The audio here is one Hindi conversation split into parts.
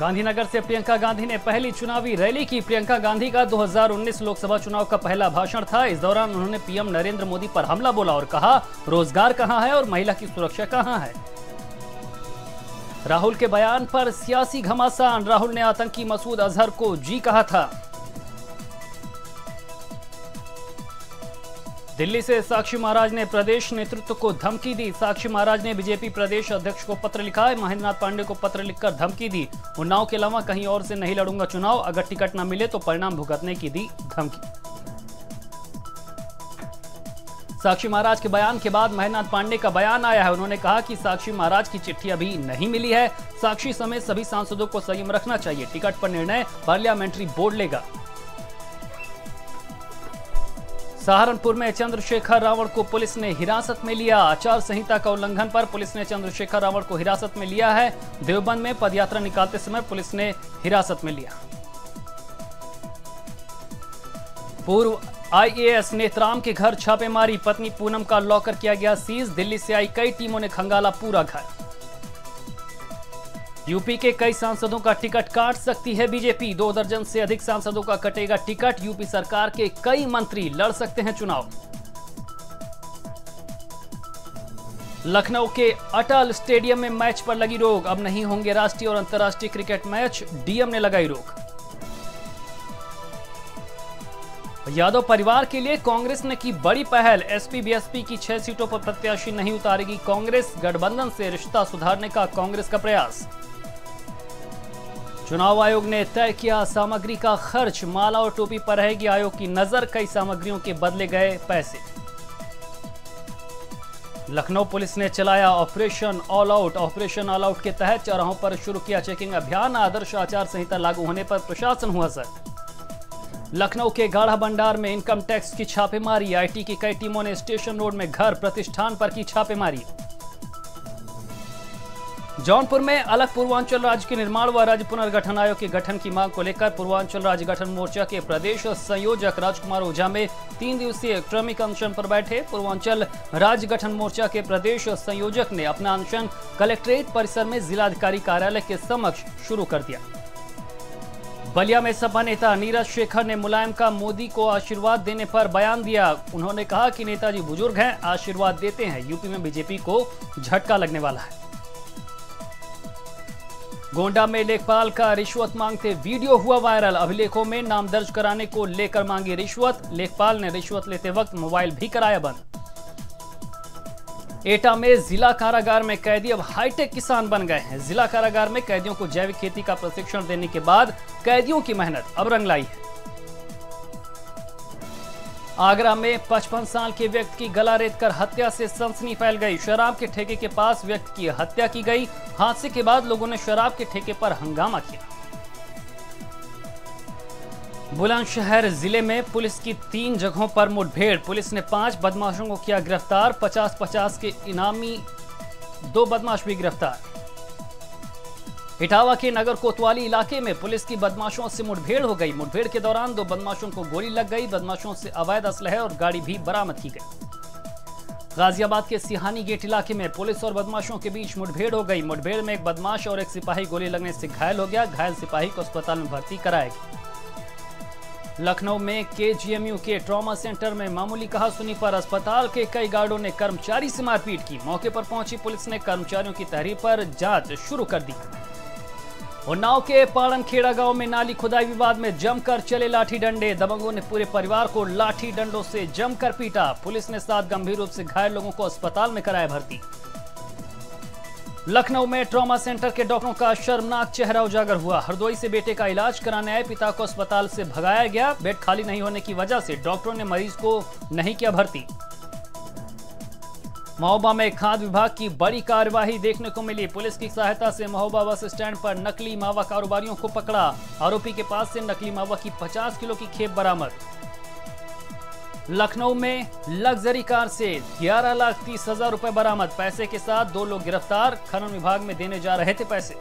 गांधीनगर से प्रियंका गांधी ने पहली चुनावी रैली की। प्रियंका गांधी का 2019 लोकसभा चुनाव का पहला भाषण था। इस दौरान उन्होंने पीएम नरेंद्र मोदी पर हमला बोला और कहा, रोजगार कहां है और महिला की सुरक्षा कहां है। राहुल के बयान पर सियासी घमासान। राहुल ने आतंकी मसूद अजहर को जी कहा था। दिल्ली से साक्षी महाराज ने प्रदेश नेतृत्व को धमकी दी। साक्षी महाराज ने बीजेपी प्रदेश अध्यक्ष को पत्र लिखा है। महेंद्र नाथ पांडे को पत्र लिखकर धमकी दी। उन्नाव के अलावा कहीं और से नहीं लड़ूंगा चुनाव, अगर टिकट न मिले तो परिणाम भुगतने की दी धमकी। साक्षी महाराज के बयान के बाद महेंद्र नाथ पांडे का बयान आया है। उन्होंने कहा कि साक्षी महाराज की चिट्ठी अभी नहीं मिली है। साक्षी समेत सभी सांसदों को संयम रखना चाहिए। टिकट पर निर्णय पार्लियामेंट्री बोर्ड लेगा। सहारनपुर में चंद्रशेखर रावण को पुलिस ने हिरासत में लिया। आचार संहिता का उल्लंघन पर पुलिस ने चंद्रशेखर रावण को हिरासत में लिया है। देवबंद में पदयात्रा निकालते समय पुलिस ने हिरासत में लिया। पूर्व आईएएस नेतराम के घर छापेमारी। पत्नी पूनम का लॉकर किया गया सीज। दिल्ली से आई कई टीमों ने खंगाला पूरा घर। यूपी के कई सांसदों का टिकट काट सकती है बीजेपी। 2 दर्जन से अधिक सांसदों का कटेगा टिकट। यूपी सरकार के कई मंत्री लड़ सकते हैं चुनाव। लखनऊ के अटल स्टेडियम में मैच पर लगी रोक। अब नहीं होंगे राष्ट्रीय और अंतर्राष्ट्रीय क्रिकेट मैच, डीएम ने लगाई रोक। यादव परिवार के लिए कांग्रेस ने की बड़ी पहल। एसपी बीएसपी की 6 सीटों पर प्रत्याशी नहीं उतारेगी कांग्रेस। गठबंधन से रिश्ता सुधारने का कांग्रेस का प्रयास। चुनाव आयोग ने तय किया सामग्री का खर्च। माला और टोपी पर रहेगी आयोग की नजर। कई सामग्रियों के बदले गए पैसे। लखनऊ पुलिस ने चलाया operation all out. Operation all out के तहत चौराहों पर शुरू किया चेकिंग अभियान। आदर्श आचार संहिता लागू होने पर प्रशासन हुआ सख्त। लखनऊ के गाढ़ा भंडार में इनकम टैक्स की छापेमारी। आईटी की कई टीमों ने स्टेशन रोड में घर प्रतिष्ठान पर की छापेमारी। जौनपुर में अलग पूर्वांचल राज्य के निर्माण व राज्य पुनर्गठन आयोग के गठन की मांग को लेकर पूर्वांचल राज्य गठन मोर्चा के प्रदेश संयोजक राजकुमार ओझा में 3 दिवसीय क्रमिक अनशन पर बैठे। पूर्वांचल राज्य गठन मोर्चा के प्रदेश संयोजक ने अपना अनशन कलेक्ट्रेट परिसर में जिलाधिकारी कार्यालय के समक्ष शुरू कर दिया। बलिया में सपा नेता नीरज शेखर ने मुलायम का मोदी को आशीर्वाद देने पर बयान दिया। उन्होंने कहा कि नेताजी बुजुर्ग हैं, आशीर्वाद देते हैं। यूपी में बीजेपी को झटका लगने वाला है। गोंडा में लेखपाल का रिश्वत मांगते वीडियो हुआ वायरल। अभिलेखों में नाम दर्ज कराने को लेकर मांगी रिश्वत। लेखपाल ने रिश्वत लेते वक्त मोबाइल भी कराया बंद। एटा में जिला कारागार में कैदी अब हाईटेक किसान बन गए हैं। जिला कारागार में कैदियों को जैविक खेती का प्रशिक्षण देने के बाद कैदियों की मेहनत अब रंग लाई है। आगरा में 55 साल के व्यक्ति की गला रेतकर हत्या से सनसनी फैल गई। शराब के ठेके के पास व्यक्ति की हत्या की गई। हादसे के बाद लोगों ने शराब के ठेके पर हंगामा किया। बुलंदशहर जिले में पुलिस की 3 जगहों पर मुठभेड़। पुलिस ने 5 बदमाशों को किया गिरफ्तार। 50-50 के इनामी 2 बदमाश भी गिरफ्तार। इटावा के नगर कोतवाली इलाके में पुलिस की बदमाशों से मुठभेड़ हो गई। मुठभेड़ के दौरान 2 बदमाशों को गोली लग गई। बदमाशों से अवैध असलहे और गाड़ी भी बरामद की गई। गाजियाबाद के सिहानी गेट इलाके में पुलिस और बदमाशों के बीच मुठभेड़ हो गई। मुठभेड़ में एक बदमाश और एक सिपाही गोली लगने से घायल हो गया। घायल सिपाही को अस्पताल में भर्ती कराया गया। लखनऊ में केजीएमयू के ट्रॉमा सेंटर में मामूली कहासुनी पर अस्पताल के कई गार्डों ने कर्मचारी से मारपीट की। मौके पर पहुंची पुलिस ने कर्मचारियों की तहरीर पर जांच शुरू कर दी। उन्नाव के पाड़नखेड़ा गांव में नाली खुदाई विवाद में जमकर चले लाठी डंडे। दबंगों ने पूरे परिवार को लाठी डंडों से जमकर पीटा। पुलिस ने 7 गंभीर रूप से घायल लोगों को अस्पताल में कराया भर्ती। लखनऊ में ट्रॉमा सेंटर के डॉक्टरों का शर्मनाक चेहरा उजागर हुआ। हरदोई से बेटे का इलाज कराने आए पिता को अस्पताल से भगाया गया। बेड खाली नहीं होने की वजह से डॉक्टरों ने मरीज को नहीं किया भर्ती। महोबा में खाद्य विभाग की बड़ी कार्यवाही देखने को मिली। पुलिस की सहायता से महोबा बस स्टैंड पर नकली मावा कारोबारियों को पकड़ा। आरोपी के पास से नकली मावा की 50 किलो की खेप बरामद। लखनऊ में लग्जरी कार से 11,30,000 रुपए बरामद। पैसे के साथ 2 लोग गिरफ्तार। खनन विभाग में देने जा रहे थे पैसे।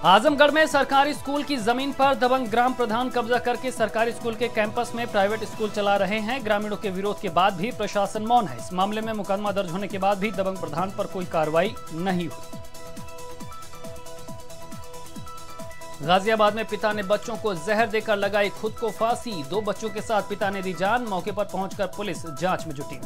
आजमगढ़ में सरकारी स्कूल की जमीन पर दबंग ग्राम प्रधान कब्जा करके सरकारी स्कूल के कैंपस में प्राइवेट स्कूल चला रहे हैं। ग्रामीणों के विरोध के बाद भी प्रशासन मौन है। इस मामले में मुकदमा दर्ज होने के बाद भी दबंग प्रधान पर कोई कार्रवाई नहीं हुई। गाजियाबाद में पिता ने बच्चों को जहर देकर लगाई खुद को फांसी। 2 बच्चों के साथ पिता ने दी जान। मौके पर पहुंचकर पुलिस जांच में जुटी।